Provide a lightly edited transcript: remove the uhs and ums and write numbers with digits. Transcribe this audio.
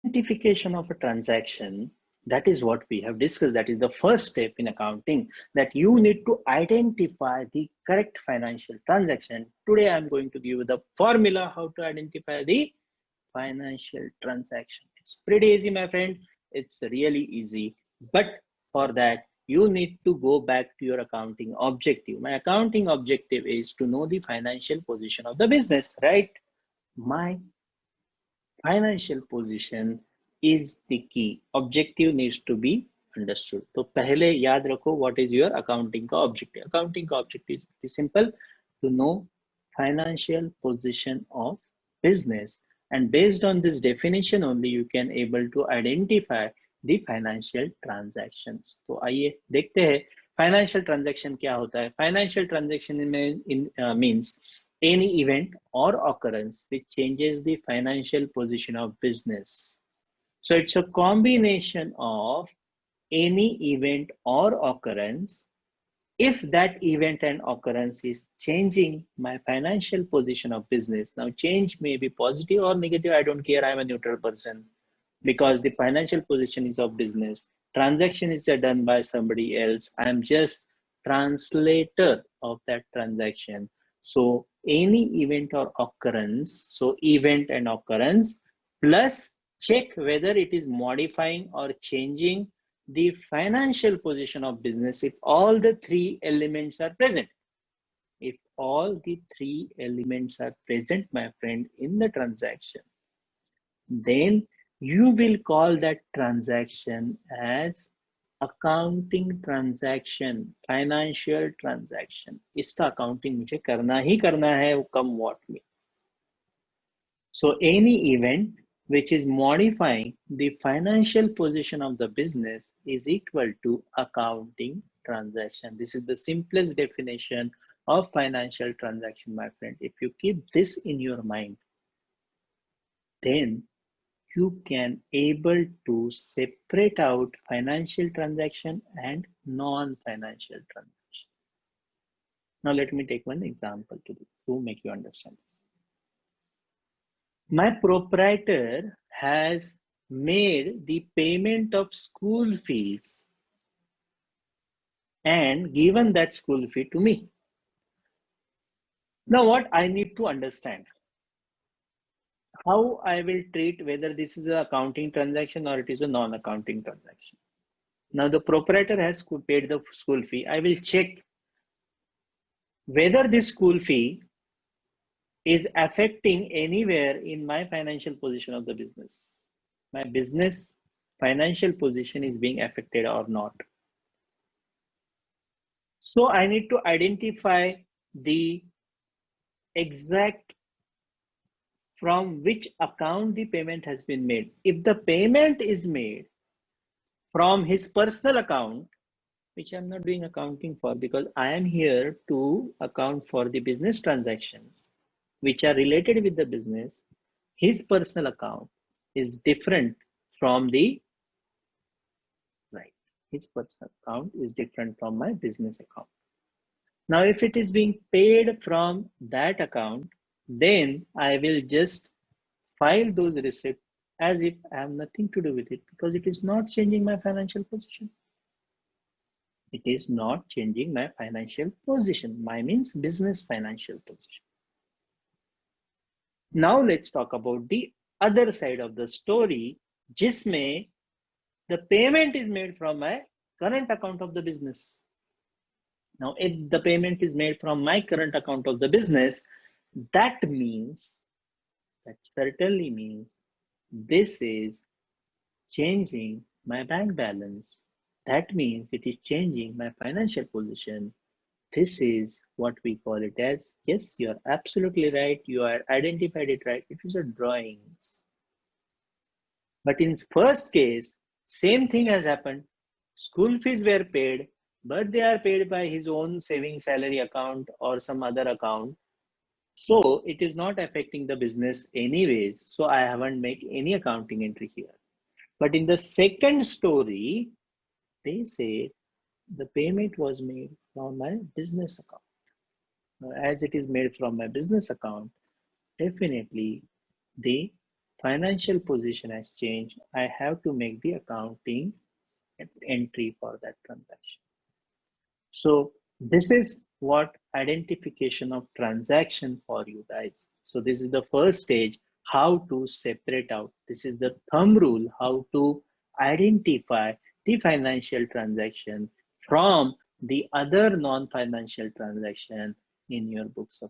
Identification of a transaction, that is what we have discussed. That is the first step in accounting, that you need to identify the correct financial transaction. Today I'm going to give you the formula how to identify the financial transaction. It's pretty easy, my friend. It's really easy. But for that, you need to go back to your accounting objective. My accounting objective is to know the financial position of the business, right? My financial position is the key. Objective needs to be understood. तो पहले याद रखो what is your accounting का objective. Accounting का objective is very simple, to know financial position of business, and based on this definition only you can able to identify the financial transactions. तो आइए देखते हैं financial transaction क्या होता है. Financial transaction means any event or occurrence which changes the financial position of business. So it's a combination of any event or occurrence. If that event and occurrence is changing my financial position of business, now change may be positive or negative, I don't care, I'm a neutral person, because the financial position is of business. Transaction is done by somebody else. I'm just translator of that transaction. So any event or occurrence, so event and occurrence, plus check whether it is modifying or changing the financial position of business if all the three elements are present. If all the three elements are present, my friend, in the transaction, then you will call that transaction as accounting transaction, financial transaction. इसका accounting मुझे करना ही करना है, come what may. So any event which is modifying the financial position of the business is equal to accounting transaction. This is the simplest definition of financial transaction, my friend. If you keep this in your mind, then you can able to separate out financial transaction and non-financial transaction. Now let me take one example to make you understand this. My proprietor has made the payment of school fees and given that school fee to me. Now what I need to understand, how I will treat whether this is an accounting transaction or it is a non-accounting transaction. Now the proprietor has paid the school fee. I will check whether this school fee is affecting anywhere in my financial position of the business. My business financial position is being affected or not. So I need to identify the exact from which account the payment has been made. If the payment is made from his personal account, which I'm not doing accounting for because I am here to account for the business transactions which are related with the business, his personal account is different from the, right, his personal account is different from my business account. Now, if it is being paid from that account, then I will just file those receipts as if I have nothing to do with it because it is not changing my financial position. It is not changing my financial position. My means business financial position. Now let's talk about the other side of the story, जिसमें the payment is made from my current account of the business. Now, if the payment is made from my current account of the business, that certainly means this is changing my bank balance. That means it is changing my financial position. This is what we call it as, yes, you are absolutely right. You are identified it right. It is a drawings. But in first case, same thing has happened. School fees were paid, but they are paid by his own saving salary account or some other account. So it is not affecting the business anyways. So I haven't made any accounting entry here. But in the second story, they say the payment was made from my business account. Now, as it is made from my business account, definitely the financial position has changed, I have to make the accounting entry for that transaction. So this is what identification of transaction for you guys. So this is the first stage, how to separate out. This is the thumb rule, how to identify the financial transaction from the other non-financial transaction in your books of